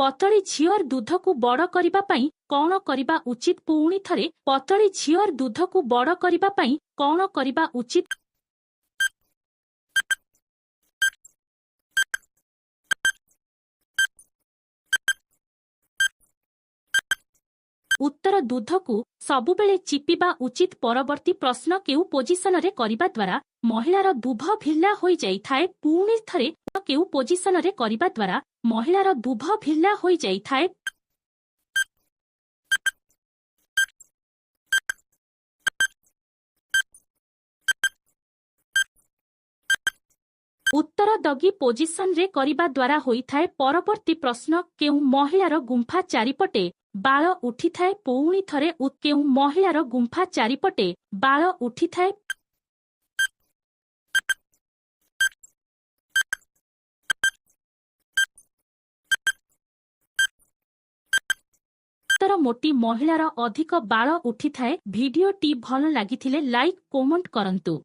पतली झीर दूध को बड़ करने कौन करने उचित? पुणी थरे पतली झीर दूध को बड़ करने कौन करने उचित? उत्तर दूध को सबुबेले चिपिबा उचित। परवर्ती प्रश्न केउ पोजिशन रे करिबा द्वारा महिलार दुभ भिल्ला होई जाइथाए? पुणी थरे केउ पोजिशन रे करिबा द्वारा महिलार दुभ भिल्ला होई जाइथाए? उत्तर दगी पोजिशन रे करिबा द्वारा होइथाए। परवर्ती प्रश्न केउ महिलार गुंफा चारिपटे बाळ उठिथाए? पुणी थरे केउ महिलार गुंफा चारिपटे बाळ उठिथाए? उत्तर मोटी महिलार अधिक बाळ उठिथाए। भिडियोटी भल लागिथिले लाइक कमेंट करंतु।